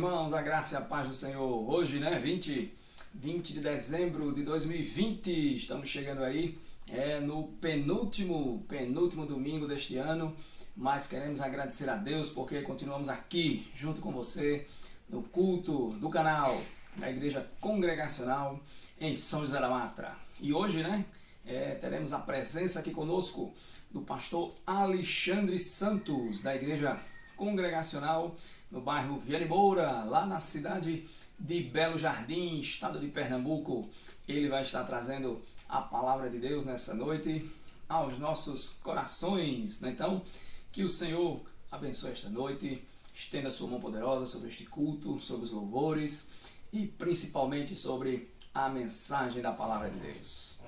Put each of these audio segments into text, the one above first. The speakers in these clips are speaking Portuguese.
irmãos, a graça e a paz do Senhor. Hoje, 20 de dezembro de 2020, estamos chegando aí no penúltimo domingo deste ano, mas queremos agradecer a Deus porque continuamos aqui junto com você no culto do canal da Igreja Congregacional em São José da Mata. E hoje, teremos a presença aqui conosco do pastor Alexandre Santos, da Igreja Congregacional no bairro Viane Moura, lá na cidade de Belo Jardim, estado de Pernambuco. Ele vai estar trazendo a palavra de Deus nessa noite aos nossos corações. Então, que o Senhor abençoe esta noite, estenda a sua mão poderosa sobre este culto, sobre os louvores e principalmente sobre a mensagem da palavra de Deus.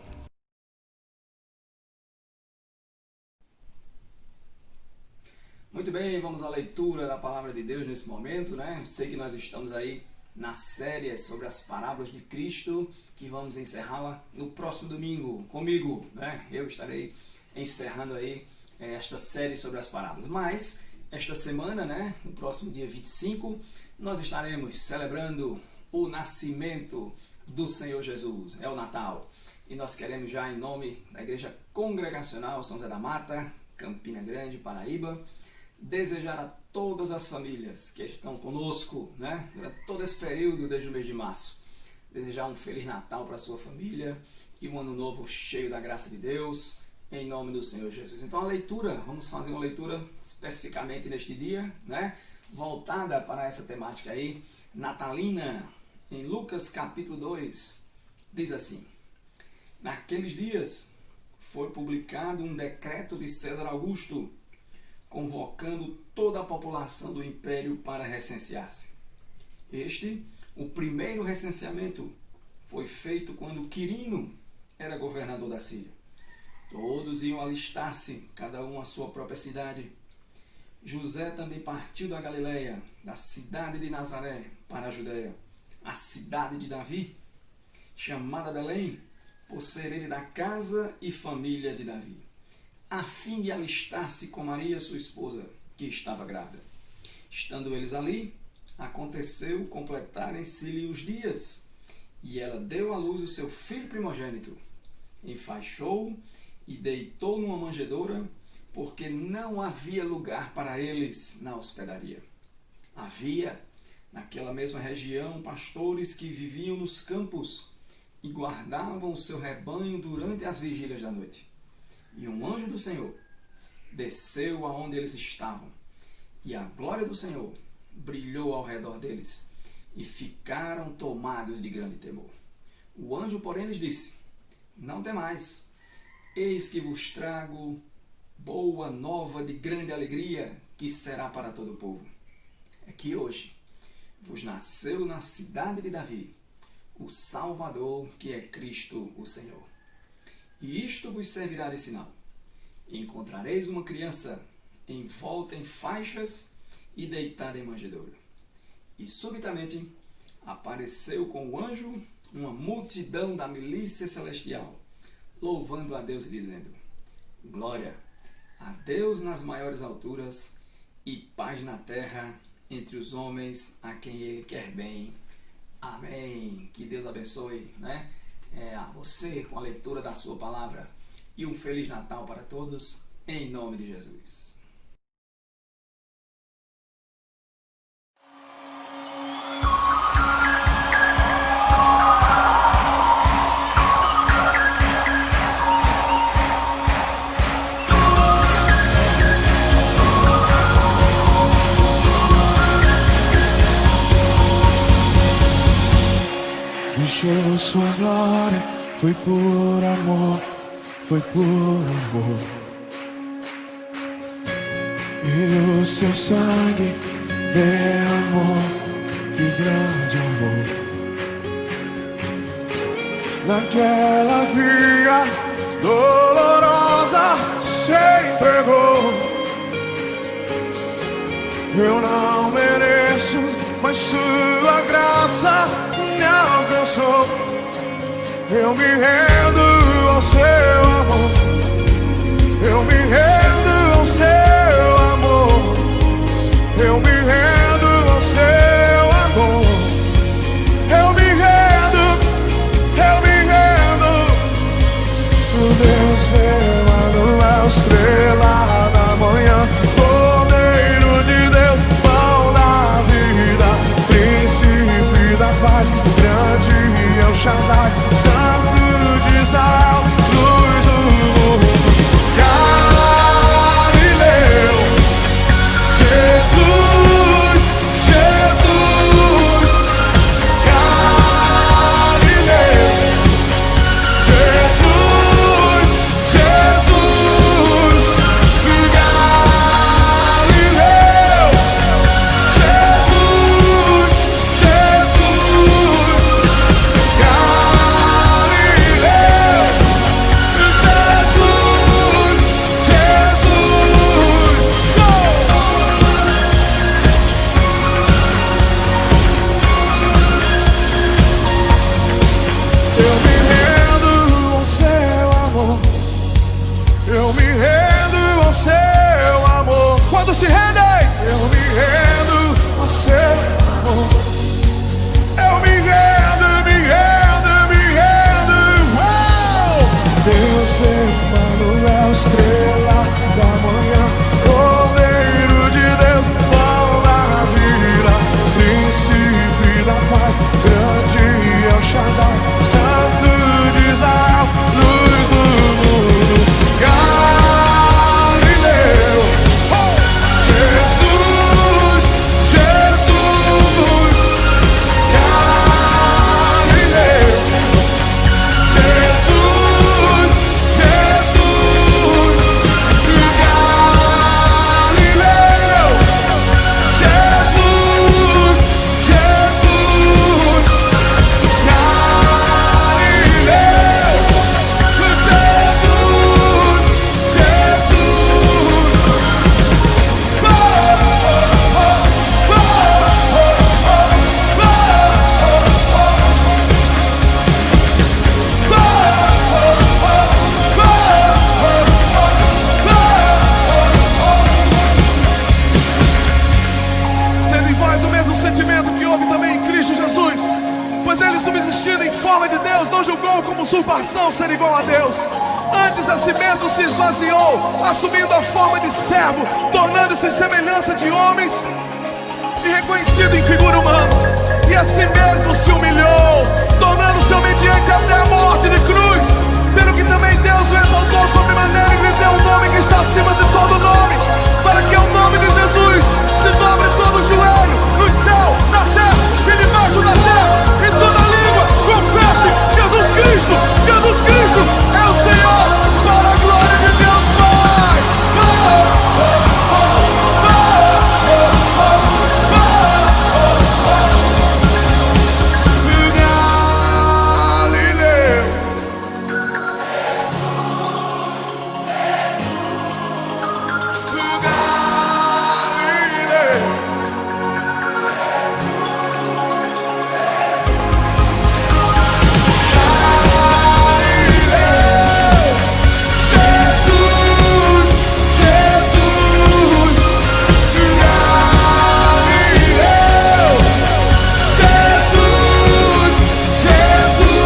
Muito bem, vamos à leitura da palavra de Deus nesse momento, Sei que nós estamos aí na série sobre as parábolas de Cristo, que vamos encerrá-la no próximo domingo comigo, Eu estarei encerrando aí esta série sobre as parábolas. Mas, esta semana, no próximo dia 25, nós estaremos celebrando o nascimento do Senhor Jesus, é o Natal. E nós queremos já, em nome da Igreja Congregacional São José da Mata, Campina Grande, Paraíba, desejar a todas as famílias que estão conosco, durante todo esse período, desde o mês de março, desejar um Feliz Natal para a sua família e um ano novo cheio da graça de Deus, em nome do Senhor Jesus. Então a leitura, vamos fazer uma leitura especificamente neste dia, voltada para essa temática aí, natalina, em Lucas capítulo 2, diz assim: Naqueles dias foi publicado um decreto de César Augusto, convocando toda a população do império para recensear-se. O primeiro recenseamento, foi feito quando Quirino era governador da Síria. Todos iam alistar-se, cada um à sua própria cidade. José também partiu da Galileia, da cidade de Nazaré, para a Judéia, a cidade de Davi, chamada Belém, por ser ele da casa e família de Davi, a fim de alistar-se com Maria, sua esposa, que estava grávida. Estando eles ali, aconteceu completarem-se-lhe os dias, e ela deu à luz o seu filho primogênito. Enfaixou-o e deitou numa manjedoura, porque não havia lugar para eles na hospedaria. Havia, naquela mesma região, pastores que viviam nos campos e guardavam o seu rebanho durante as vigílias da noite. E um anjo do Senhor desceu aonde eles estavam, e a glória do Senhor brilhou ao redor deles, e ficaram tomados de grande temor. O anjo, porém, lhes disse: Não temais, eis que vos trago boa nova de grande alegria, que será para todo o povo. É que hoje vos nasceu na cidade de Davi o Salvador, que é Cristo o Senhor. E isto vos servirá de sinal: encontrareis uma criança envolta em faixas e deitada em manjedoura. E subitamente apareceu com o anjo uma multidão da milícia celestial, louvando a Deus e dizendo: Glória a Deus nas maiores alturas e paz na terra entre os homens a quem Ele quer bem. Amém. Que Deus abençoe, a você com a leitura da sua palavra, e um Feliz Natal para todos, em nome de Jesus. Deixou sua glória, foi por amor, foi por amor. E o seu sangue derramou, que grande amor. Naquela via dolorosa se entregou. Eu não mereço, mas sua graça me alcançou. Eu me rendo ao seu amor. Eu me rendo ao seu amor. Eu me rendo ao seu amor. Shaddai, Santo de Israel, luz do mundo. Galileu, Jesus, Jesus. Galileu, Jesus, Jesus. Galileu, Jesus, Jesus. Galileu, Jesus, Jesus. Eu me rendo ao seu amor. Eu me rendo ao seu amor. Quando se rendem, eu me rendo ao seu amor. Eu me rendo, me rendo, me rendo. Uau! Deus Emmanuel, estrela da manhã, Cordeiro de Deus, pão da vida, príncipe da paz, grande El Shaddai, Santo de Israel, luz do mundo. Galileu, oh! Jesus, Jesus. Galileu, Jesus, Jesus. Galileu, Jesus, Jesus. Galileu, Jesus, Jesus. Tendo em vós o mesmo sentimento que houve também em Cristo Jesus, pois ele, subsistindo em forma de Deus, não julgou como usurpação ser igual a Deus. Antes a si mesmo se esvaziou, assumindo a forma de servo, tornando-se em semelhança de homens e reconhecido em figura humana. E a si mesmo se humilhou, tornando-se obediente até a morte de cruz. Pelo que também Deus o exaltou sobremaneira e lhe deu um nome que está acima de todo nome, para que ao nome de Jesus se dobre todo o joelho, no céu, na terra e debaixo da terra, e toda língua confesse: Jesus Cristo, Jesus Cristo é o Senhor, para a glória de Deus Pai. Galileu, Galileu. Jesus, Jesus. Galileu, Jesus, Jesus.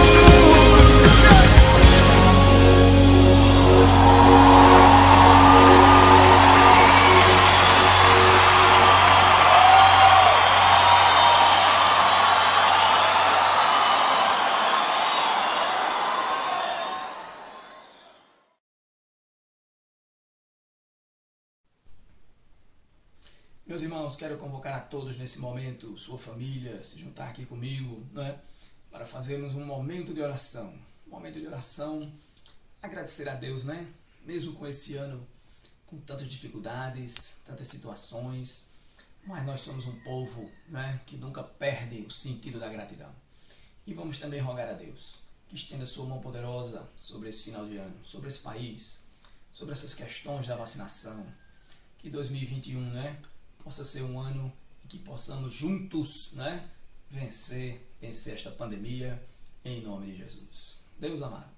Meus irmãos, quero convocar a todos nesse momento, sua família, se juntar aqui comigo, né, para fazermos um momento de oração. Um momento de oração, agradecer a Deus, né? Mesmo com esse ano, com tantas dificuldades, tantas situações, mas nós somos um povo, né, que nunca perde o sentido da gratidão. E vamos também rogar a Deus que estenda sua mão poderosa sobre esse final de ano, sobre esse país, sobre essas questões da vacinação. Que 2021, né, possa ser um ano em que possamos juntos, né, vencer esta pandemia, em nome de Jesus. Deus amado,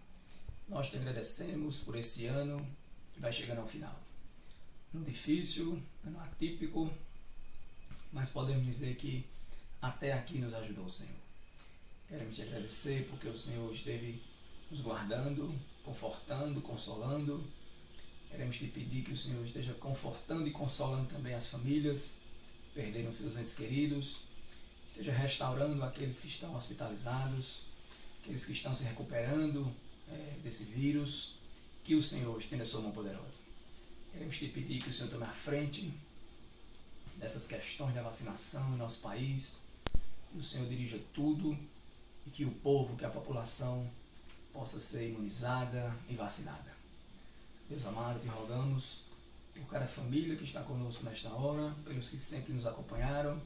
nós te agradecemos por esse ano que vai chegando ao final. Ano difícil, ano atípico, mas podemos dizer que até aqui nos ajudou o Senhor. Queremos te agradecer porque o Senhor esteve nos guardando, confortando, consolando. Queremos te pedir que o Senhor esteja confortando e consolando também as famílias que perderam seus entes queridos, esteja restaurando aqueles que estão hospitalizados, aqueles que estão se recuperando desse vírus, que o Senhor estenda a sua mão poderosa. Queremos te pedir que o Senhor tome a frente dessas questões da vacinação no nosso país, que o Senhor dirija tudo e que o povo, que a população possa ser imunizada e vacinada. Deus amado, te rogamos por cada família que está conosco nesta hora, pelos que sempre nos acompanharam,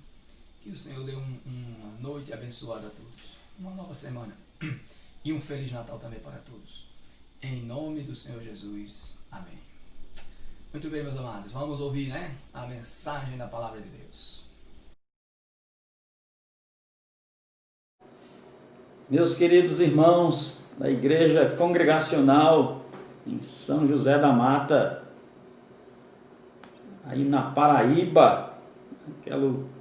que o Senhor dê uma noite abençoada a todos, uma nova semana e um Feliz Natal também para todos. Em nome do Senhor Jesus. Amém. Muito bem, meus amados, vamos ouvir, a mensagem da Palavra de Deus. Meus queridos irmãos da Igreja Congregacional em São José da Mata, aí na Paraíba,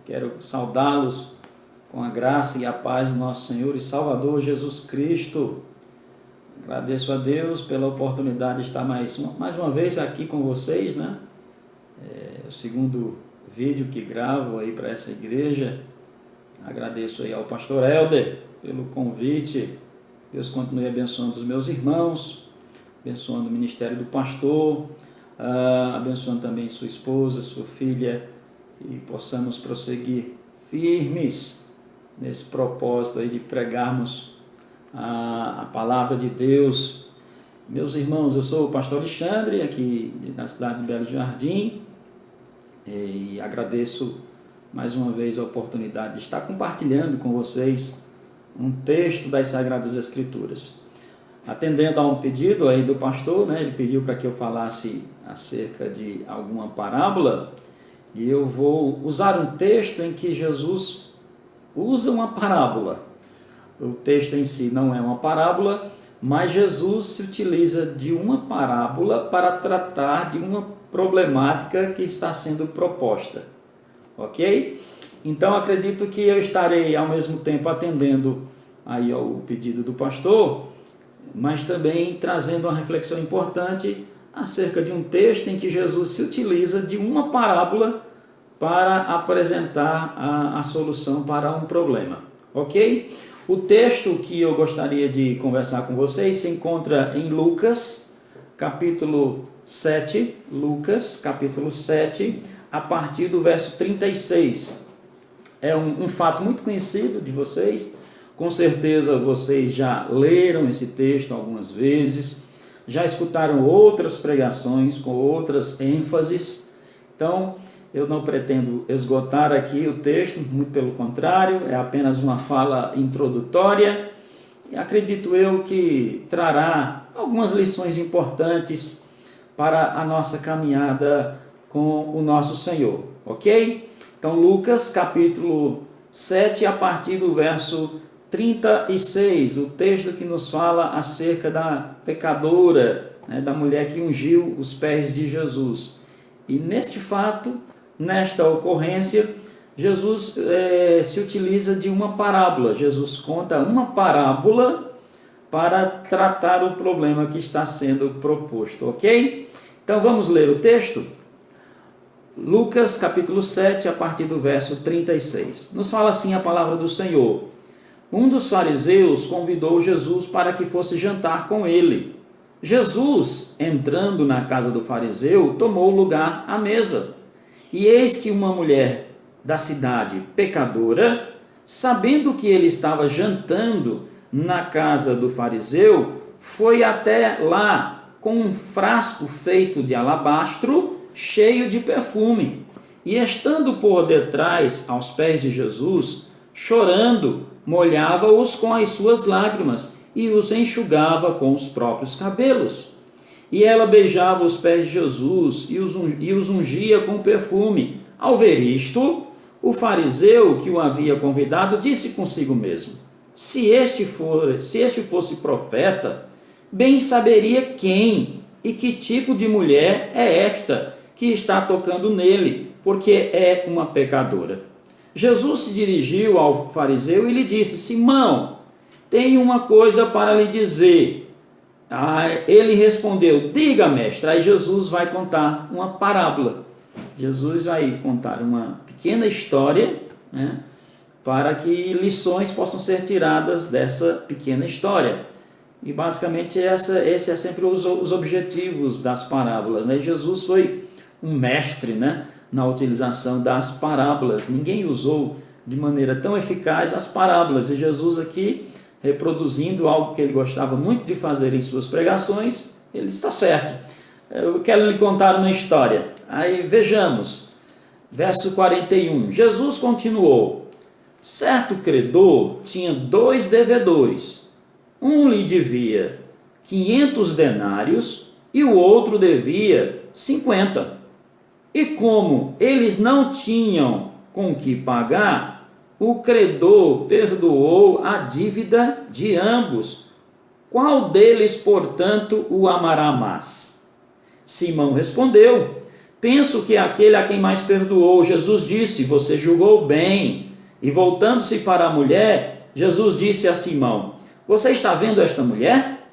quero saudá-los com a graça e a paz do nosso Senhor e Salvador Jesus Cristo. Agradeço a Deus pela oportunidade de estar mais uma vez aqui com vocês, É o segundo vídeo que gravo aí para essa igreja. Agradeço aí ao pastor Helder pelo convite. Deus continue abençoando os meus irmãos, abençoando o ministério do pastor, abençoando também sua esposa, sua filha, e possamos prosseguir firmes nesse propósito aí de pregarmos a palavra de Deus. Meus irmãos, eu sou o pastor Alexandre, aqui da cidade de Belo Jardim, e agradeço mais uma vez a oportunidade de estar compartilhando com vocês um texto das Sagradas Escrituras. Atendendo a um pedido aí do pastor, ele pediu para que eu falasse acerca de alguma parábola, e eu vou usar um texto em que Jesus usa uma parábola. O texto em si não é uma parábola, mas Jesus se utiliza de uma parábola para tratar de uma problemática que está sendo proposta. Ok? Então acredito que eu estarei ao mesmo tempo atendendo aí ao pedido do pastor, mas também trazendo uma reflexão importante acerca de um texto em que Jesus se utiliza de uma parábola para apresentar a solução para um problema. Ok? O texto que eu gostaria de conversar com vocês se encontra em Lucas, capítulo 7, a partir do verso 36. É um fato muito conhecido de vocês, com certeza vocês já leram esse texto algumas vezes, já escutaram outras pregações com outras ênfases, então eu não pretendo esgotar aqui o texto, muito pelo contrário, é apenas uma fala introdutória, e acredito eu que trará algumas lições importantes para a nossa caminhada com o nosso Senhor, ok? Então, Lucas, capítulo 7, a partir do verso 36, o texto que nos fala acerca da pecadora, da mulher que ungiu os pés de Jesus. E neste fato, nesta ocorrência, Jesus se utiliza de uma parábola. Jesus conta uma parábola para tratar o problema que está sendo proposto, ok? Então vamos ler o texto? Lucas capítulo 7, a partir do verso 36. Nos fala assim a palavra do Senhor. Um dos fariseus convidou Jesus para que fosse jantar com ele. Jesus, entrando na casa do fariseu, tomou lugar à mesa. E eis que uma mulher da cidade, pecadora, sabendo que ele estava jantando na casa do fariseu, foi até lá com um frasco feito de alabastro, cheio de perfume. E estando por detrás aos pés de Jesus, chorando, molhava-os com as suas lágrimas e os enxugava com os próprios cabelos. E ela beijava os pés de Jesus e os ungia com perfume. Ao ver isto, o fariseu que o havia convidado disse consigo mesmo: se este fosse profeta, bem saberia quem e que tipo de mulher é esta que está tocando nele, porque é uma pecadora. Jesus se dirigiu ao fariseu e lhe disse: Simão, tenho uma coisa para lhe dizer. Ele respondeu: diga, mestre. Aí Jesus vai contar uma parábola. Jesus vai contar uma pequena história, para que lições possam ser tiradas dessa pequena história. E basicamente esse é sempre os objetivos das parábolas, né? Jesus foi um mestre, né, na utilização das parábolas. Ninguém usou de maneira tão eficaz as parábolas. E Jesus aqui, reproduzindo algo que ele gostava muito de fazer em suas pregações, ele está certo. Eu quero lhe contar uma história. Aí vejamos, verso 41. Jesus continuou: certo credor tinha 2 devedores. Um lhe devia 500 denários e o outro devia 50. E como eles não tinham com que pagar, o credor perdoou a dívida de ambos. Qual deles, portanto, o amará mais? Simão respondeu: penso que aquele a quem mais perdoou. Jesus disse: você julgou bem. E voltando-se para a mulher, Jesus disse a Simão: você está vendo esta mulher?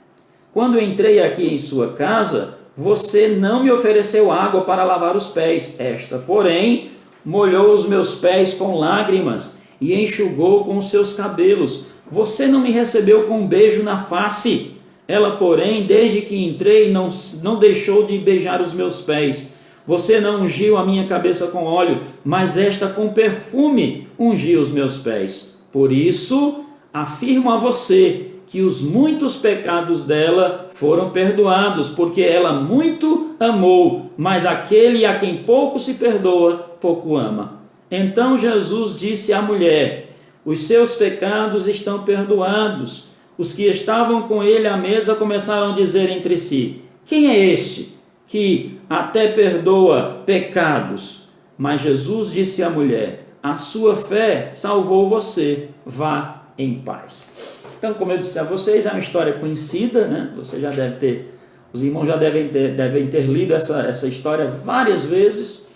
Quando entrei aqui em sua casa, você não me ofereceu água para lavar os pés. Esta, porém, molhou os meus pés com lágrimas e enxugou com os seus cabelos. Você não me recebeu com um beijo na face. Ela, porém, desde que entrei, não deixou de beijar os meus pés. Você não ungiu a minha cabeça com óleo, mas esta com perfume ungiu os meus pés. Por isso, afirmo a você que os muitos pecados dela foram perdoados, porque ela muito amou, mas aquele a quem pouco se perdoa, pouco ama. Então Jesus disse à mulher: os seus pecados estão perdoados. Os que estavam com ele à mesa começaram a dizer entre si: quem é este que até perdoa pecados? Mas Jesus disse à mulher: a sua fé salvou você, vá em paz. Então, como eu disse a vocês, é uma história conhecida, né? Você já deve ter, os irmãos já devem ter lido essa história várias vezes.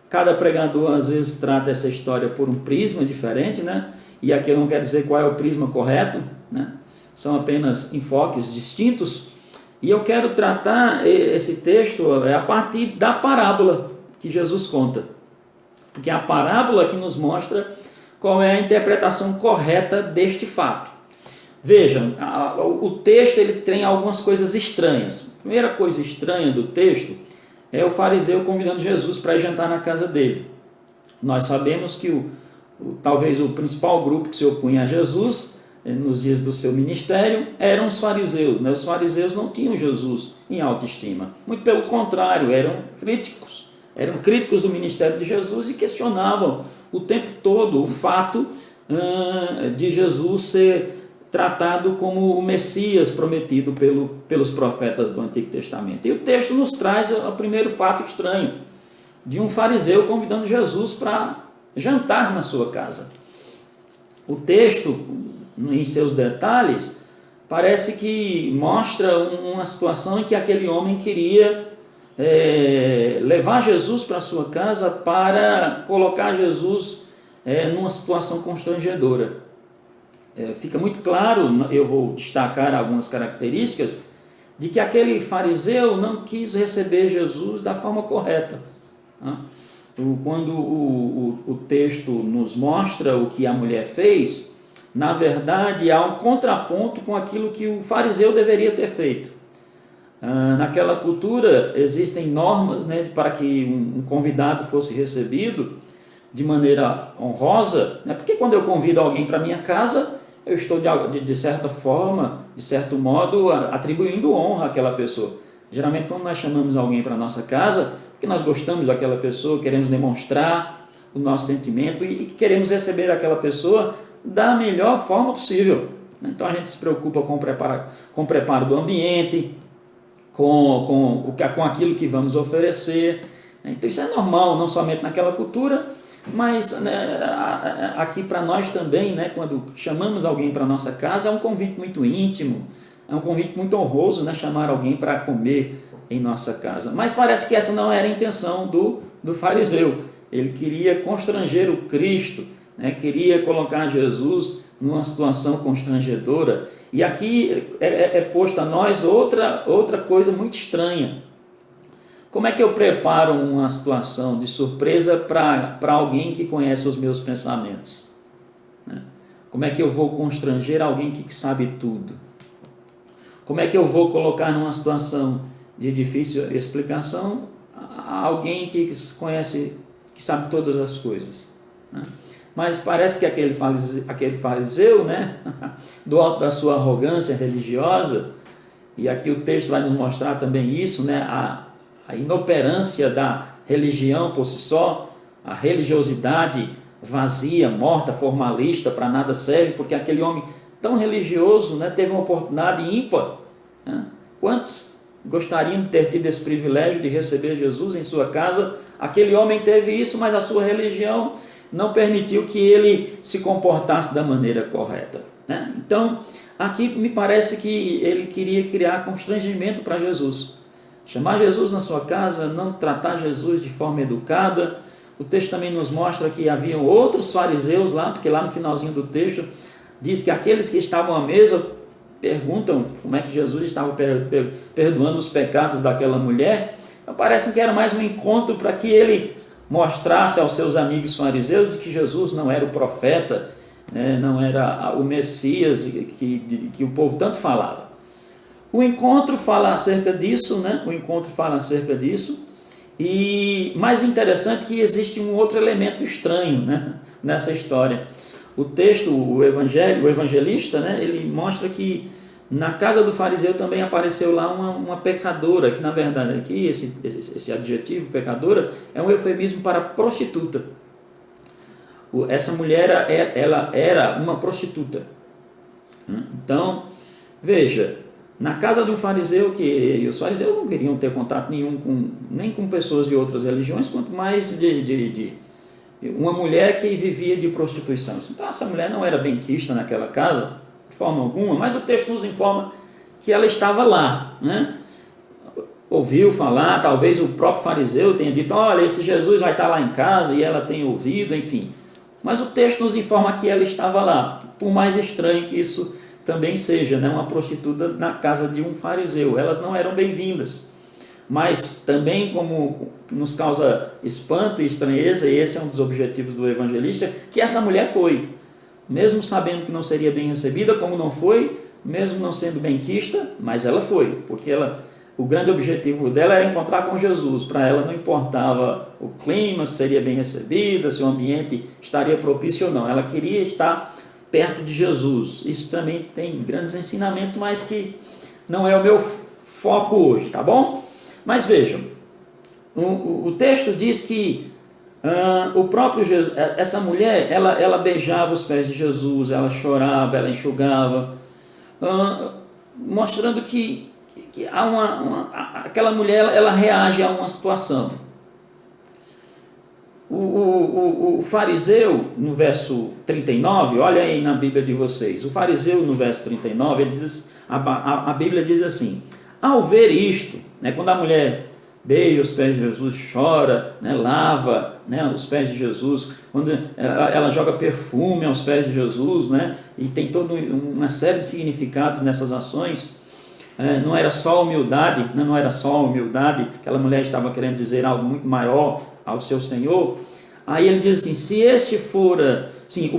Cada pregador às vezes trata essa história por um prisma diferente, né? E aqui eu não quero dizer qual é o prisma correto, né? São apenas enfoques distintos. E eu quero tratar esse texto a partir da parábola que Jesus conta, porque é a parábola que nos mostra qual é a interpretação correta deste fato. Vejam, o texto ele tem algumas coisas estranhas. A primeira coisa estranha do texto é o fariseu convidando Jesus para ir jantar na casa dele. Nós sabemos que talvez o principal grupo que se opunha a Jesus nos dias do seu ministério eram os fariseus, né? Os fariseus não tinham Jesus em autoestima. Muito pelo contrário, eram críticos do ministério de Jesus e questionavam o tempo todo o fato de Jesus ser tratado como o Messias prometido pelos profetas do Antigo Testamento. E o texto nos traz o primeiro fato estranho, de um fariseu convidando Jesus para jantar na sua casa. O texto, em seus detalhes, parece que mostra uma situação em que aquele homem queria levar Jesus para a sua casa para colocar Jesus numa situação constrangedora. Fica muito claro, eu vou destacar algumas características, de que aquele fariseu não quis receber Jesus da forma correta. Quando o texto nos mostra o que a mulher fez, na verdade há um contraponto com aquilo que o fariseu deveria ter feito. Naquela cultura existem normas, né, para que um convidado fosse recebido de maneira honrosa, né? Porque quando eu convido alguém para minha casa, eu estou de certa forma, de certo modo, atribuindo honra àquela pessoa. Geralmente quando nós chamamos alguém para a nossa casa, porque nós gostamos daquela pessoa, queremos demonstrar o nosso sentimento e queremos receber aquela pessoa da melhor forma possível. Então a gente se preocupa com o preparo do ambiente, com aquilo que vamos oferecer. Então isso é normal, não somente naquela cultura, mas aqui para nós também, né, quando chamamos alguém para a nossa casa, é um convite muito íntimo, é um convite muito honroso, né, chamar alguém para comer em nossa casa. Mas parece que essa não era a intenção do fariseu. Ele queria constranger o Cristo, né, queria colocar Jesus numa situação constrangedora. E aqui é posto a nós outra coisa muito estranha. Como é que eu preparo uma situação de surpresa para alguém que conhece os meus pensamentos? Como é que eu vou constranger alguém que sabe tudo? Como é que eu vou colocar numa situação de difícil explicação alguém que conhece, que sabe todas as coisas, né? Mas parece que aquele fariseu, né, do alto da sua arrogância religiosa, e aqui o texto vai nos mostrar também isso, né, a inoperância da religião por si só, a religiosidade vazia, morta, formalista, para nada serve, porque aquele homem tão religioso, né, teve uma oportunidade ímpar, né? Quantos gostariam de ter tido esse privilégio de receber Jesus em sua casa? Aquele homem teve isso, mas a sua religião não permitiu que ele se comportasse da maneira correta, né? Então, aqui me parece que ele queria criar constrangimento para Jesus. Chamar Jesus na sua casa, não tratar Jesus de forma educada. O texto também nos mostra que haviam outros fariseus lá, porque lá no finalzinho do texto diz que aqueles que estavam à mesa perguntam como é que Jesus estava perdoando os pecados daquela mulher. Então, parece que era mais um encontro para que ele mostrasse aos seus amigos fariseus de que Jesus não era o profeta, né, não era o Messias que o povo tanto falava. O encontro fala acerca disso, né? O encontro fala acerca disso. E mais interessante que existe um outro elemento estranho, né, nessa história. O texto, o evangelista, né, ele mostra que na casa do fariseu também apareceu lá uma pecadora, que na verdade aqui esse adjetivo pecadora é um eufemismo para prostituta. Essa mulher ela era uma prostituta. Então, veja, na casa de um fariseu, que os fariseus não queriam ter contato nenhum nem com pessoas de outras religiões, quanto mais de uma mulher que vivia de prostituição. Então essa mulher não era benquista naquela casa, de forma alguma, mas o texto nos informa que ela estava lá, né? Ouviu falar, talvez o próprio fariseu tenha dito, olha, esse Jesus vai estar lá em casa, e ela tenha ouvido, enfim. Mas o texto nos informa que ela estava lá, por mais estranho que isso também seja, né? Uma prostituta na casa de um fariseu. Elas não eram bem-vindas. Mas também, como nos causa espanto e estranheza, e esse é um dos objetivos do evangelista, que essa mulher foi, mesmo sabendo que não seria bem recebida, como não foi, mesmo não sendo benquista, mas ela foi, porque o grande objetivo dela era encontrar com Jesus. Para ela não importava o clima, se seria bem recebida, se o ambiente estaria propício ou não, ela queria estar perto de Jesus. Isso também tem grandes ensinamentos, mas que não é o meu foco hoje, tá bom? Mas vejam, o texto diz que o próprio Jesus, essa mulher, ela beijava os pés de Jesus, ela chorava, ela enxugava, mostrando que aquela mulher ela reage a uma situação. O fariseu, no verso 39, olha aí na Bíblia de vocês, o fariseu no verso 39, ele diz, a Bíblia diz assim, ao ver isto, né, quando a mulher beija os pés de Jesus, chora, né, lava, né, os pés de Jesus, quando ela joga perfume aos pés de Jesus, né, e tem toda uma série de significados nessas ações, não era só humildade, não era só humildade, aquela mulher estava querendo dizer algo muito maior ao seu Senhor. Aí ele diz assim, se este fora, sim,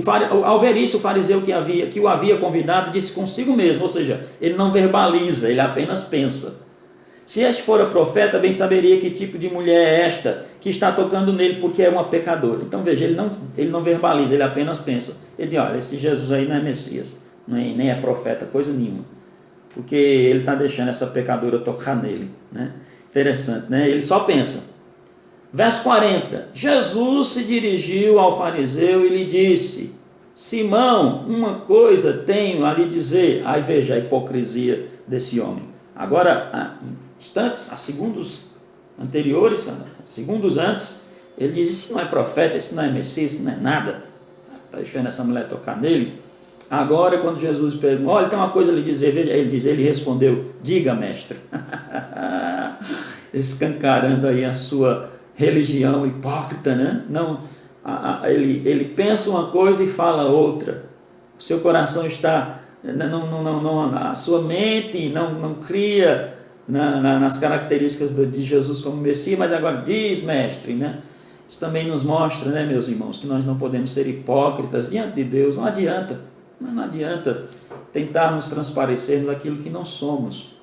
ao ver isto, o fariseu que o havia convidado disse consigo mesmo, ou seja, ele não verbaliza, ele apenas pensa. Se este fora profeta, bem saberia que tipo de mulher é esta que está tocando nele, porque é uma pecadora. Então veja, ele não verbaliza, ele apenas pensa. Ele diz, olha, esse Jesus aí não é Messias, nem é profeta, coisa nenhuma, porque ele está deixando essa pecadora tocar nele, né? Interessante, né? Ele só pensa. Verso 40, Jesus se dirigiu ao fariseu e lhe disse, Simão, uma coisa tenho a lhe dizer. Aí veja a hipocrisia desse homem. Agora, instantes, a segundos anteriores, segundos antes, ele diz, isso não é profeta, isso não é Messias, isso não é nada. Está deixando essa mulher tocar nele. Agora, quando Jesus pergunta, olha, tem uma coisa a lhe dizer, ele respondeu, diga, mestre. Escancarando aí a sua religião hipócrita, né? Não, ele pensa uma coisa e fala outra. O seu coração está, a sua mente não cria nas características de Jesus como Messias, mas agora diz, mestre, né? Isso também nos mostra, né, meus irmãos, que nós não podemos ser hipócritas diante de Deus, não adianta. Não adianta tentarmos transparecermos aquilo que não somos.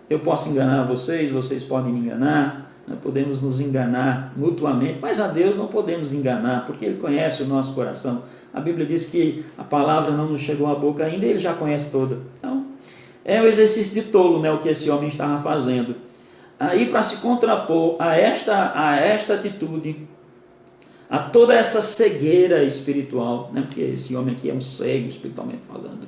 Eu posso enganar vocês, vocês podem me enganar, podemos nos enganar mutuamente, mas a Deus não podemos enganar, porque Ele conhece o nosso coração. A Bíblia diz que a palavra não nos chegou à boca ainda, Ele já conhece toda. Então, é um exercício de tolo, né, o que esse homem estava fazendo. Aí, para se contrapor a esta atitude, a toda essa cegueira espiritual, né, porque esse homem aqui é um cego espiritualmente falando,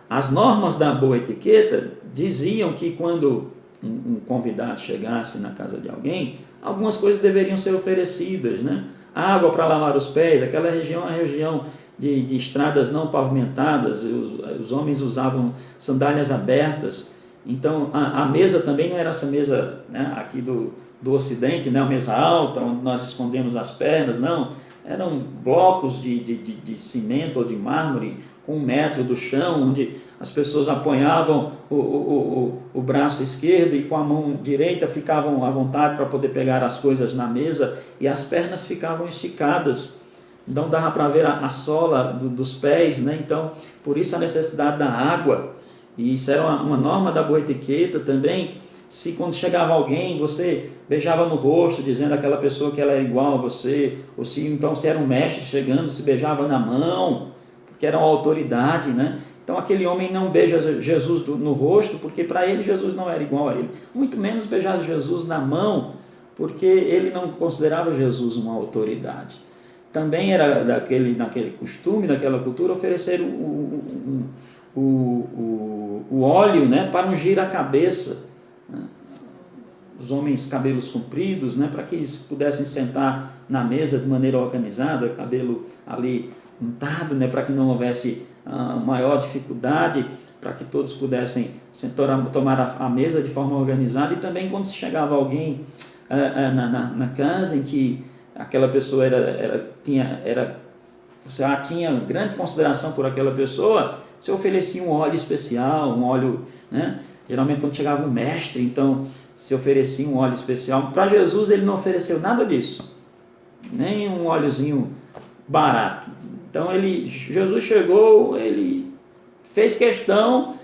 as normas da boa etiqueta diziam que quando um convidado chegasse na casa de alguém, algumas coisas deveriam ser oferecidas, né? Água para lavar os pés, aquela região é uma região de estradas não pavimentadas, os homens usavam sandálias abertas, então a mesa também não era essa mesa, né, aqui do ocidente, né, uma mesa alta, onde nós escondemos as pernas, não, eram blocos de cimento ou de mármore, com 1 metro do chão, onde as pessoas apoiavam o braço esquerdo e com a mão direita ficavam à vontade para poder pegar as coisas na mesa, e as pernas ficavam esticadas, então dava para ver a sola dos pés, né? Então, por isso a necessidade da água, e isso era uma norma da boa etiqueta também. Se quando chegava alguém, você beijava no rosto, dizendo àquela pessoa que ela era igual a você, ou se era um mestre chegando, se beijava na mão, porque era uma autoridade, né? Então aquele homem não beija Jesus no rosto, porque para ele Jesus não era igual a ele. Muito menos beijar Jesus na mão, porque ele não considerava Jesus uma autoridade. Também era naquele costume, naquela cultura, oferecer o óleo, né, para ungir a cabeça, né? Os homens cabelos compridos, né, para que eles pudessem sentar na mesa de maneira organizada, cabelo ali untado, né, para que não houvesse maior dificuldade, para que todos pudessem tomar a mesa de forma organizada. E também quando chegava alguém na casa em que aquela pessoa você tinha grande consideração por aquela pessoa, você oferecia um óleo especial, um óleo, né? Geralmente quando chegava um mestre, então se oferecia um óleo especial. Para Jesus ele não ofereceu nada disso, nem um óleozinho barato. Então Jesus chegou, ele fez questão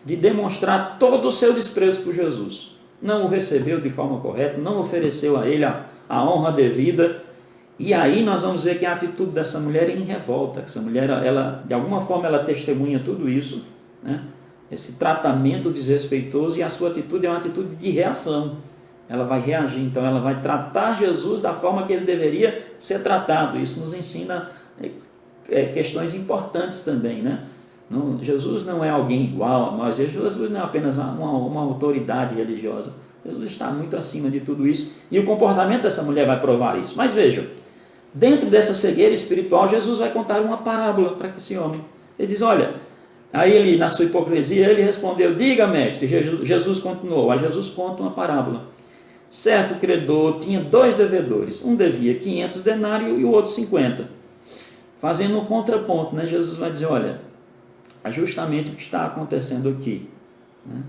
de demonstrar todo o seu desprezo por Jesus. Não o recebeu de forma correta, não ofereceu a ele a honra devida. E aí nós vamos ver que a atitude dessa mulher é em revolta. Essa mulher, ela, de alguma forma, ela testemunha tudo isso, né? Esse tratamento desrespeitoso, e a sua atitude é uma atitude de reação. Ela vai reagir, então ela vai tratar Jesus da forma que ele deveria ser tratado. Isso nos ensina questões importantes também, né? Jesus não é alguém igual a nós, Jesus não é apenas uma autoridade religiosa. Jesus está muito acima de tudo isso, e o comportamento dessa mulher vai provar isso. Mas vejam, dentro dessa cegueira espiritual, Jesus vai contar uma parábola para esse homem. Ele diz, olha, aí ele, na sua hipocrisia, ele respondeu, diga, mestre. Jesus continuou, aí Jesus conta uma parábola. Certo credor tinha 2 devedores, um devia 500 denários e o outro 50. Fazendo um contraponto, né? Jesus vai dizer, olha, é justamente o que está acontecendo aqui, né?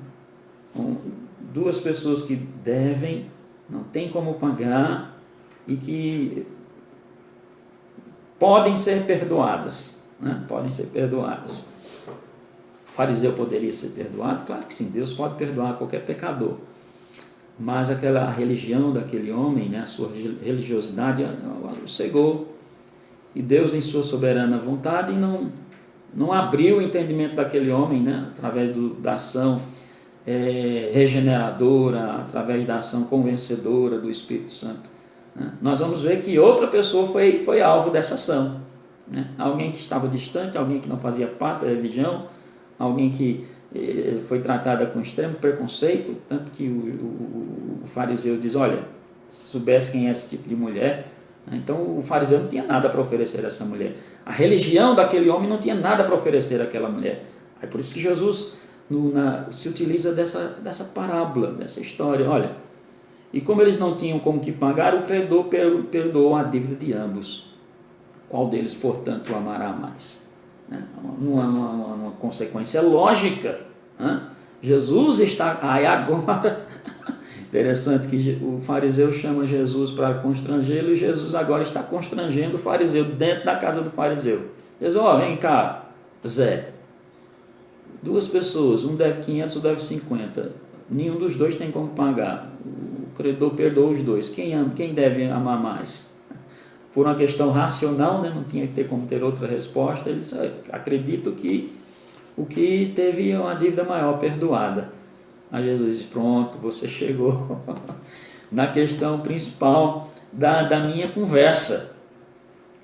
2 pessoas que devem, não tem como pagar e que podem ser perdoadas, né? Podem ser perdoadas. O fariseu poderia ser perdoado? Claro que sim, Deus pode perdoar qualquer pecador. Mas a religião daquele homem, né, a sua religiosidade o cegou. E Deus, em sua soberana vontade, não abriu o entendimento daquele homem, né, através da ação regeneradora, através da ação convencedora do Espírito Santo, né? Nós vamos ver que outra pessoa foi alvo dessa ação, né? Alguém que estava distante, alguém que não fazia parte da religião, alguém que foi tratada com extremo preconceito, tanto que o fariseu diz, olha, se soubesse quem é esse tipo de mulher, né? Então o fariseu não tinha nada para oferecer a essa mulher, a religião daquele homem não tinha nada para oferecer àquela mulher. É por isso que Jesus se utiliza dessa parábola, dessa história. Olha, e como eles não tinham como que pagar, o credor perdoou a dívida de ambos. Qual deles, portanto, o amará mais? Né? Uma consequência lógica, né? Jesus está... Aí agora, interessante que o fariseu chama Jesus para constrangê-lo, e Jesus agora está constrangendo o fariseu dentro da casa do fariseu. Ele diz, vem cá, Zé, 2 pessoas, um deve 500, outro deve 50, nenhum dos dois tem como pagar, o credor perdoou os dois, quem deve amar mais? Por uma questão racional, né, não tinha que ter como ter outra resposta, ele disse, acredito que o que teve uma dívida maior perdoada. Aí Jesus diz, pronto, você chegou na questão principal da minha conversa.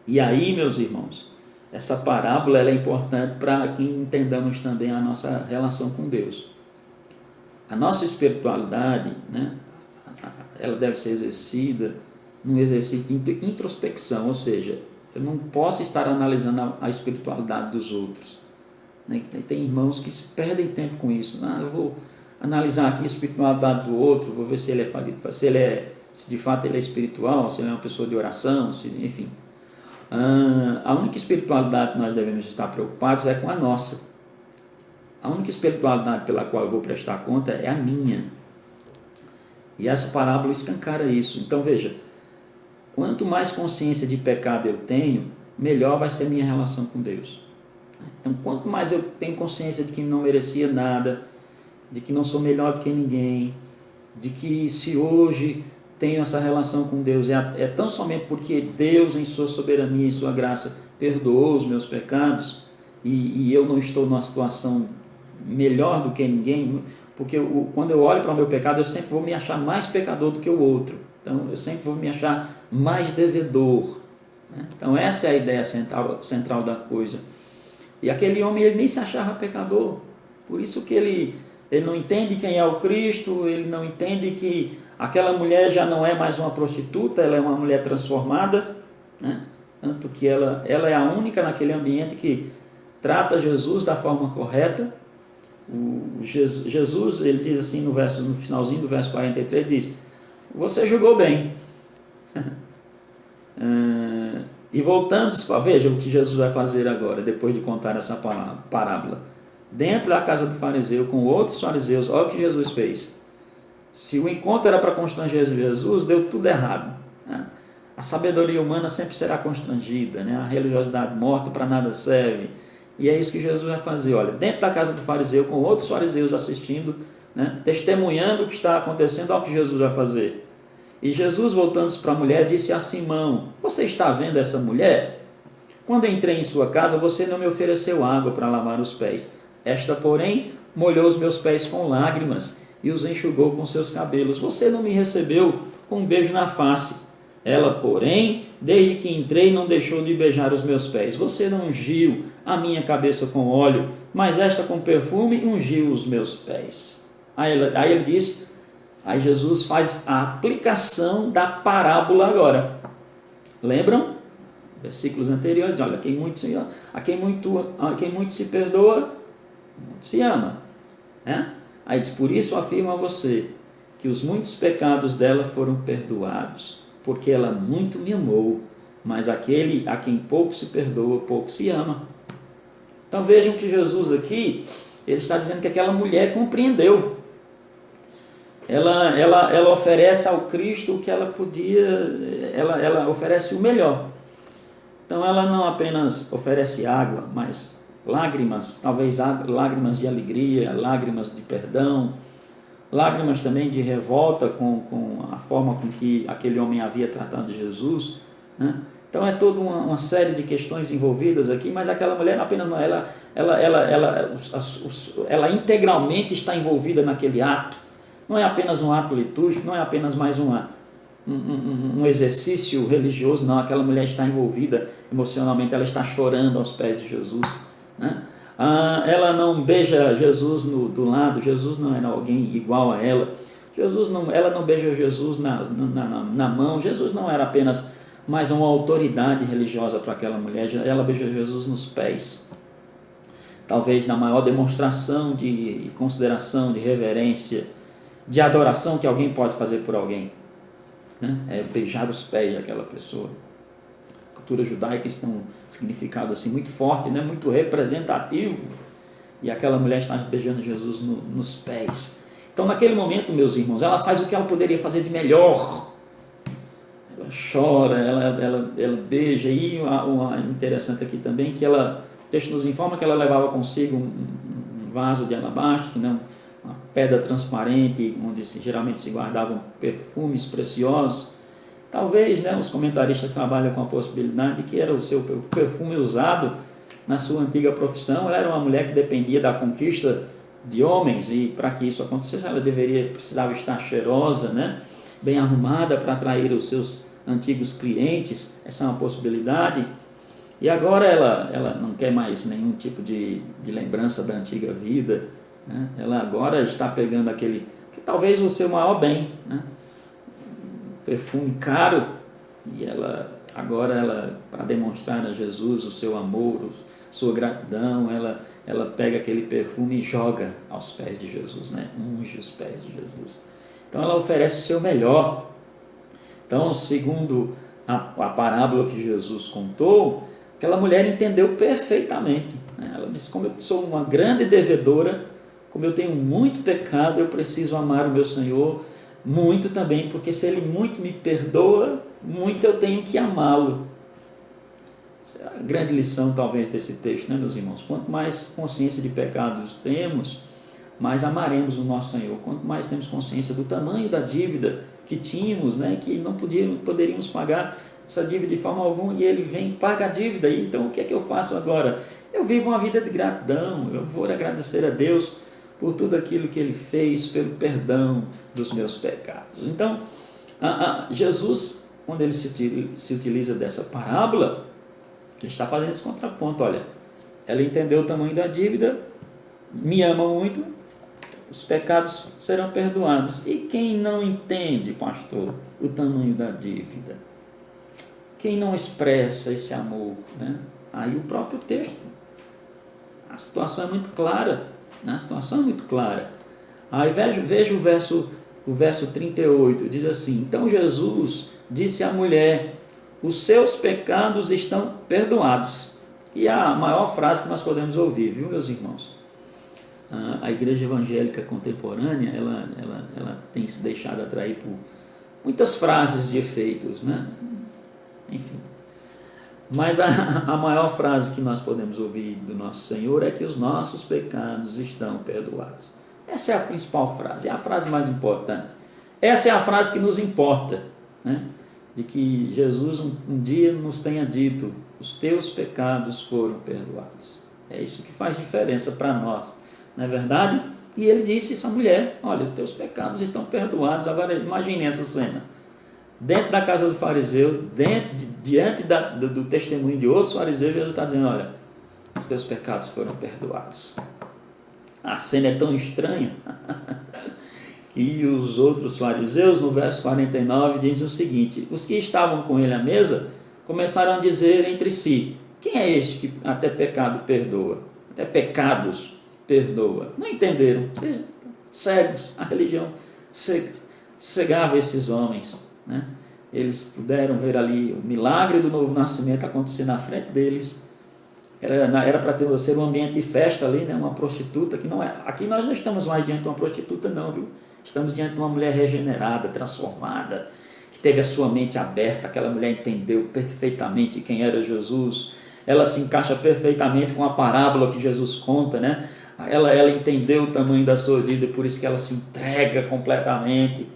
E aí, meus irmãos, essa parábola ela é importante para que entendamos também a nossa relação com Deus. A nossa espiritualidade, né, ela deve ser exercida num exercício de introspecção, ou seja, eu não posso estar analisando a espiritualidade dos outros. Tem irmãos que se perdem tempo com isso. Eu vou analisar aqui a espiritualidade do outro, vou ver se ele é falido, se de fato ele é espiritual, se ele é uma pessoa de oração, enfim. A única espiritualidade que nós devemos estar preocupados é com a nossa. A única espiritualidade pela qual eu vou prestar conta é a minha. E essa parábola escancara isso. Então veja, quanto mais consciência de pecado eu tenho, melhor vai ser minha relação com Deus. Então, quanto mais eu tenho consciência de que não merecia nada, de que não sou melhor do que ninguém, de que se hoje tenho essa relação com Deus, é tão somente porque Deus, em sua soberania, em sua graça, perdoou os meus pecados, e eu não estou numa situação melhor do que ninguém, porque quando eu olho para o meu pecado, eu sempre vou me achar mais pecador do que o outro. Então, eu sempre vou me achar mais devedor. Então, essa é a ideia central da coisa. E aquele homem, ele nem se achava pecador. Por isso que ele não entende quem é o Cristo, ele não entende que aquela mulher já não é mais uma prostituta, ela é uma mulher transformada, né? Tanto que ela é a única naquele ambiente que trata Jesus da forma correta. Jesus, ele diz assim no finalzinho do verso 43, diz, você julgou bem. E voltando, veja o que Jesus vai fazer agora, depois de contar essa parábola. Dentro da casa do fariseu, com outros fariseus, olha o que Jesus fez. Se o encontro era para constranger Jesus, deu tudo errado. A sabedoria humana sempre será constrangida, né? A religiosidade morta para nada serve. E é isso que Jesus vai fazer. Olha, dentro da casa do fariseu, com outros fariseus assistindo, né? Testemunhando o que está acontecendo, olha o que Jesus vai fazer. E Jesus, voltando-se para a mulher, disse a Simão, você está vendo essa mulher? Quando entrei em sua casa, você não me ofereceu água para lavar os pés. Esta, porém, molhou os meus pés com lágrimas e os enxugou com seus cabelos. Você não me recebeu com um beijo na face. Ela, porém, desde que entrei, não deixou de beijar os meus pés. Você não ungiu a minha cabeça com óleo, mas esta com perfume ungiu os meus pés. Aí ele disse... Aí Jesus faz a aplicação da parábola agora. Lembram? Versículos anteriores, olha, a quem muito se perdoa, muito se ama. Aí diz, por isso afirmo a você, que os muitos pecados dela foram perdoados, porque ela muito me amou, mas aquele a quem pouco se perdoa, pouco se ama. Então vejam que Jesus aqui, ele está dizendo que aquela mulher compreendeu. Ela oferece ao Cristo o que ela podia, ela oferece o melhor. Então ela não apenas oferece água, mas lágrimas, talvez lágrimas de alegria, lágrimas de perdão, lágrimas também de revolta com a forma com que aquele homem havia tratado Jesus, né? Então é toda uma série de questões envolvidas aqui, mas aquela mulher apenas não, ela integralmente está envolvida naquele ato. Não é apenas um ato litúrgico, não é apenas mais um exercício religioso, não. Aquela mulher está envolvida emocionalmente, ela está chorando aos pés de Jesus, né? Ela não beija Jesus do lado, Jesus não era alguém igual a ela, ela não beija Jesus na mão, Jesus não era apenas mais uma autoridade religiosa para aquela mulher, ela beija Jesus nos pés. Talvez na maior demonstração de consideração, de reverência, de adoração que alguém pode fazer por alguém, né? É beijar os pés daquela pessoa. A cultura judaica isso tem um significado assim muito forte, né? Muito representativo, e aquela mulher está beijando Jesus nos pés. Então naquele momento, meus irmãos, ela faz o que ela poderia fazer de melhor. Ela chora, ela beija. E o interessante aqui também que o texto nos informa que ela levava consigo um vaso de alabastro, né, uma pedra transparente, onde geralmente se guardavam perfumes preciosos. Talvez, né, os comentaristas trabalham com a possibilidade de que era o seu perfume usado na sua antiga profissão. Ela era uma mulher que dependia da conquista de homens, e para que isso acontecesse ela precisava estar cheirosa, né, bem arrumada para atrair os seus antigos clientes. Essa é uma possibilidade. E agora ela não quer mais nenhum tipo de lembrança da antiga vida, né? Ela agora está pegando que talvez o seu maior bem, né? Perfume caro, e agora para demonstrar a Jesus o seu amor, sua gratidão, ela pega aquele perfume e joga aos pés de Jesus, né? Unge os pés de Jesus. Então ela oferece o seu melhor. Então, segundo a parábola que Jesus contou, aquela mulher entendeu perfeitamente, né? Ela disse: como eu sou uma grande devedora, como eu tenho muito pecado, eu preciso amar o meu Senhor muito também, porque se Ele muito me perdoa, muito eu tenho que amá-lo. Essa é a grande lição talvez desse texto, né, meus irmãos? Quanto mais consciência de pecados temos, mais amaremos o nosso Senhor. Quanto mais temos consciência do tamanho da dívida que tínhamos, né, que não poderíamos pagar essa dívida de forma alguma, e Ele vem e paga a dívida. E então o que é que eu faço agora? Eu vivo uma vida de gratidão, eu vou agradecer a Deus por tudo aquilo que Ele fez, pelo perdão dos meus pecados. Então, Jesus, quando Ele se utiliza dessa parábola, Ele está fazendo esse contraponto. Olha, ela entendeu o tamanho da dívida, me ama muito, os pecados serão perdoados. E quem não entende, pastor, o tamanho da dívida? Quem não expressa esse amor, né? Aí o próprio texto, a situação é muito clara, né? A situação é muito clara. Aí veja o verso 38, diz assim: então Jesus disse à mulher: os seus pecados estão perdoados. E a maior frase que nós podemos ouvir, viu, meus irmãos? A igreja evangélica contemporânea, ela tem se deixado atrair por muitas frases de efeitos, né? Enfim. Mas a maior frase que nós podemos ouvir do nosso Senhor é que os nossos pecados estão perdoados. Essa é a principal frase, é a frase mais importante. Essa é a frase que nos importa, né? De que Jesus um dia nos tenha dito: os teus pecados foram perdoados. É isso que faz diferença para nós, não é verdade? E Ele disse a essa mulher: olha, os teus pecados estão perdoados. Agora imagine essa cena, dentro da casa do fariseu, diante do testemunho de outros fariseus. Jesus está dizendo: olha, os teus pecados foram perdoados. A cena é tão estranha que os outros fariseus, no verso 49, dizem o seguinte: os que estavam com ele à mesa começaram a dizer entre si: quem é este que até pecado perdoa? Até pecados perdoa. Não entenderam, cegos. A religião cegava esses homens, né? Eles puderam ver ali o milagre do novo nascimento acontecer na frente deles. Era para ser um ambiente de festa ali, né? Uma prostituta, que não é. Aqui nós não estamos mais diante de uma prostituta, não, viu? Estamos diante de uma mulher regenerada, transformada, que teve a sua mente aberta. Aquela mulher entendeu perfeitamente quem era Jesus. Ela se encaixa perfeitamente com a parábola que Jesus conta, né? Ela entendeu o tamanho da sua vida, por isso que ela se entrega completamente.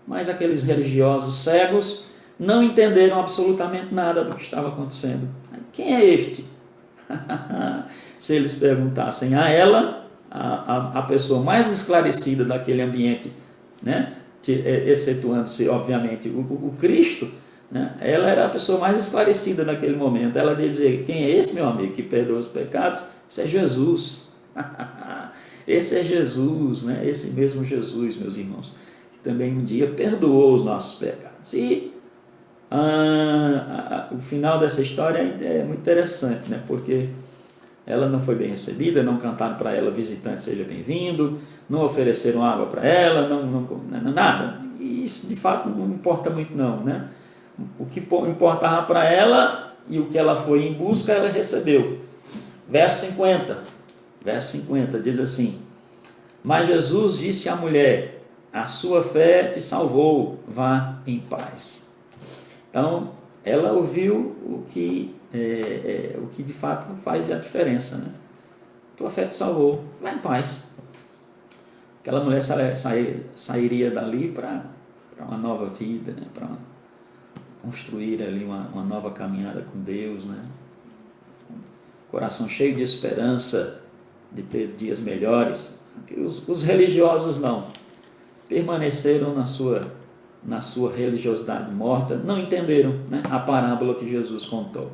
Mas aqueles religiosos cegos não entenderam absolutamente nada do que estava acontecendo. Quem é este? Se eles perguntassem a ela, a pessoa mais esclarecida daquele ambiente, né? Excetuando-se, obviamente, o Cristo, né? Ela era a pessoa mais esclarecida naquele momento. Ela dizia: quem é esse, meu amigo, que perdoa os pecados? Esse é Jesus. Esse é Jesus, né? Esse mesmo Jesus, meus irmãos, que também um dia perdoou os nossos pecados. E o final dessa história é muito interessante, né? Porque ela não foi bem recebida, não cantaram para ela: visitante, seja bem-vindo, não ofereceram água para ela, nada. E isso de fato não importa muito, não, né? O que importava para ela e o que ela foi em busca, ela recebeu. Verso 50 diz assim: mas Jesus disse à mulher: a sua fé te salvou, vá em paz. Então, ela ouviu o que de fato faz a diferença, né? Tua fé te salvou, vai em paz. Aquela mulher sairia dali para uma nova vida, né? Para construir ali uma nova caminhada com Deus, né? Coração cheio de esperança de ter dias melhores. Os religiosos não, permaneceram na sua religiosidade morta, não entenderam, né, a parábola que Jesus contou.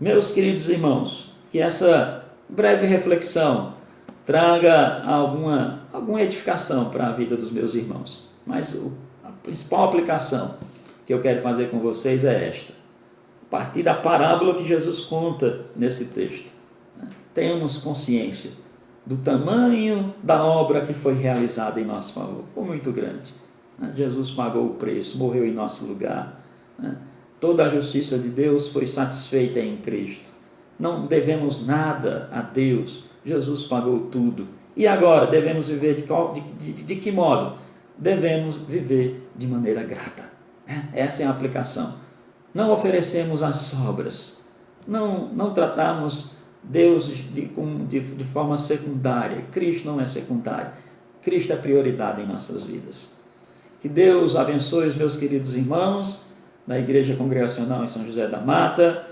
Meus queridos irmãos, que essa breve reflexão traga alguma edificação para a vida dos meus irmãos. Mas a principal aplicação que eu quero fazer com vocês é esta. A partir da parábola que Jesus conta nesse texto, né, tenhamos consciência do tamanho da obra que foi realizada em nosso favor. Foi muito grande. Né? Jesus pagou o preço, morreu em nosso lugar. Né? Toda a justiça de Deus foi satisfeita em Cristo. Não devemos nada a Deus. Jesus pagou tudo. E agora, devemos viver de que modo? Devemos viver de maneira grata. Né? Essa é a aplicação. Não oferecemos as sobras. Não tratamos Deus de forma secundária. Cristo não é secundário. Cristo é prioridade em nossas vidas. Que Deus abençoe os meus queridos irmãos da Igreja Congregacional em São José da Mata.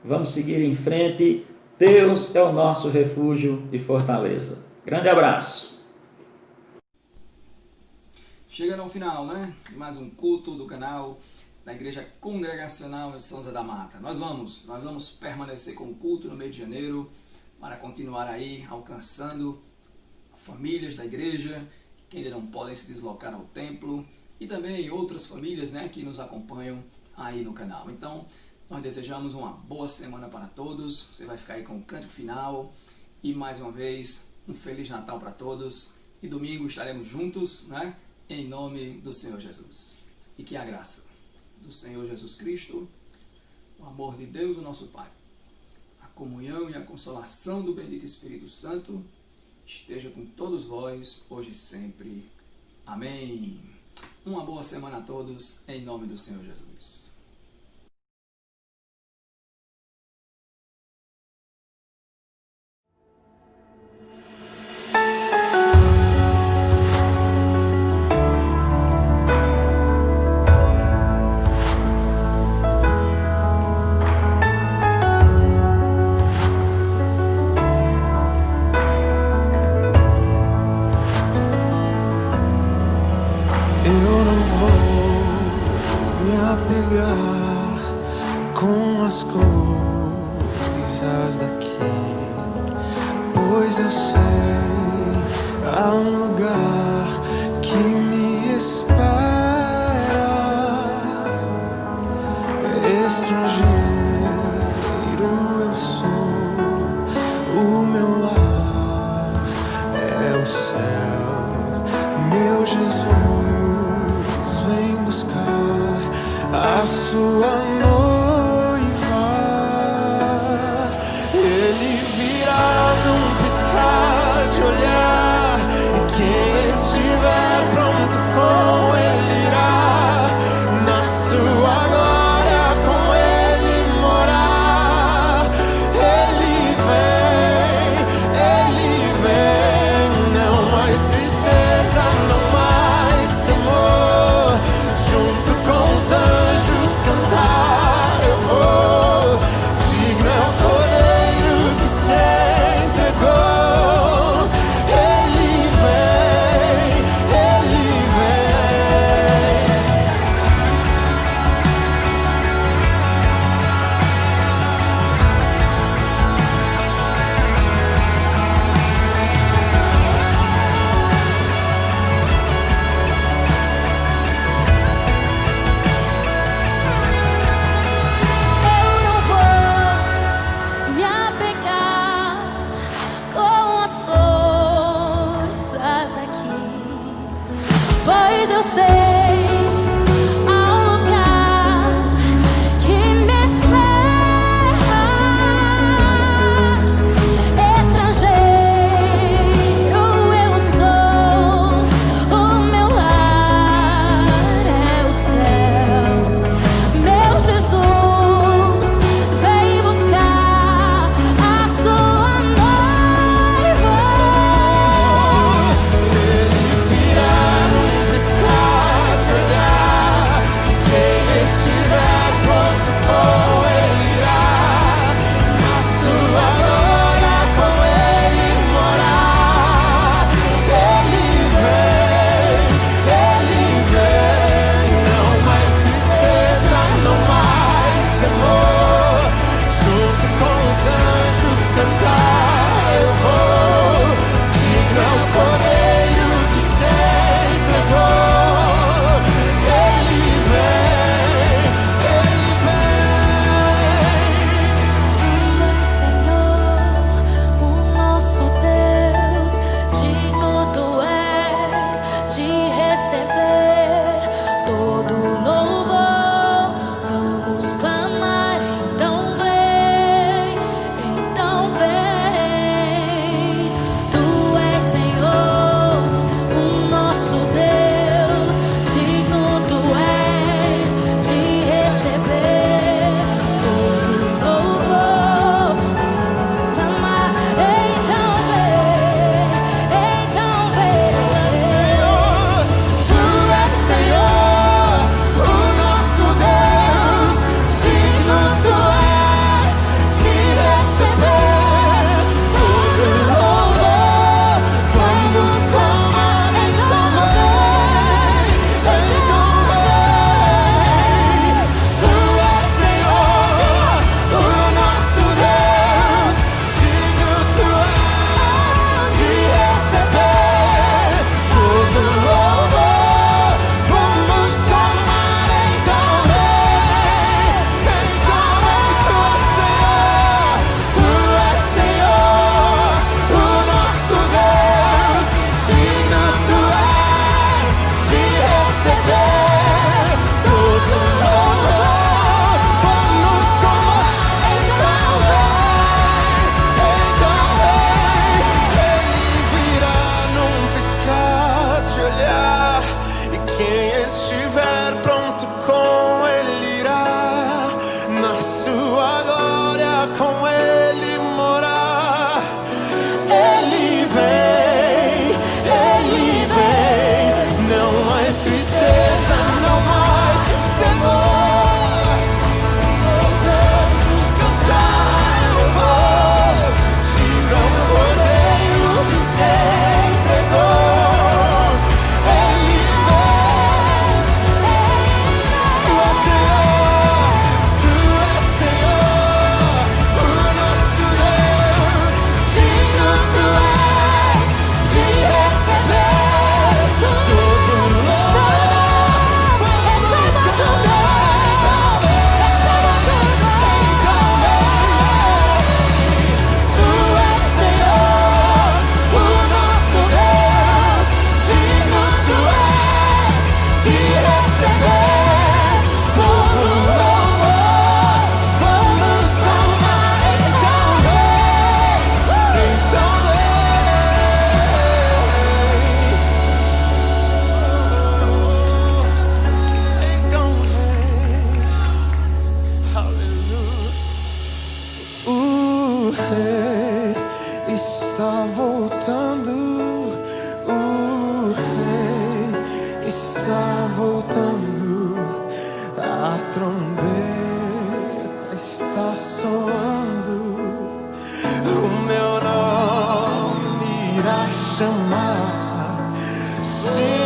Vamos seguir em frente. Deus é o nosso refúgio e fortaleza. Grande abraço. Chegando ao final, né? De mais um culto do canal da Igreja Congregacional em São José da Mata. Nós vamos permanecer com o culto no mês de janeiro para continuar aí alcançando famílias da igreja que ainda não podem se deslocar ao templo e também outras famílias, né, que nos acompanham aí no canal. Então, nós desejamos uma boa semana para todos. Você vai ficar aí com o cântico final e mais uma vez um Feliz Natal para todos e domingo estaremos juntos, né, em nome do Senhor Jesus. E que a graça do Senhor Jesus Cristo, o amor de Deus, o nosso Pai, a comunhão e a consolação do bendito Espírito Santo esteja com todos vós, hoje e sempre. Amém. Uma boa semana a todos, em nome do Senhor Jesus. Com as coisas daqui, pois eu sei há um lugar que me espera. Estrangeiro eu sou, o meu lar é o céu. Meu Jesus vem buscar a sua noiva. Ele virá num piscar de olhar, e quem voltando, o rei está voltando, a trombeta está soando, o meu nome irá chamar. Sim.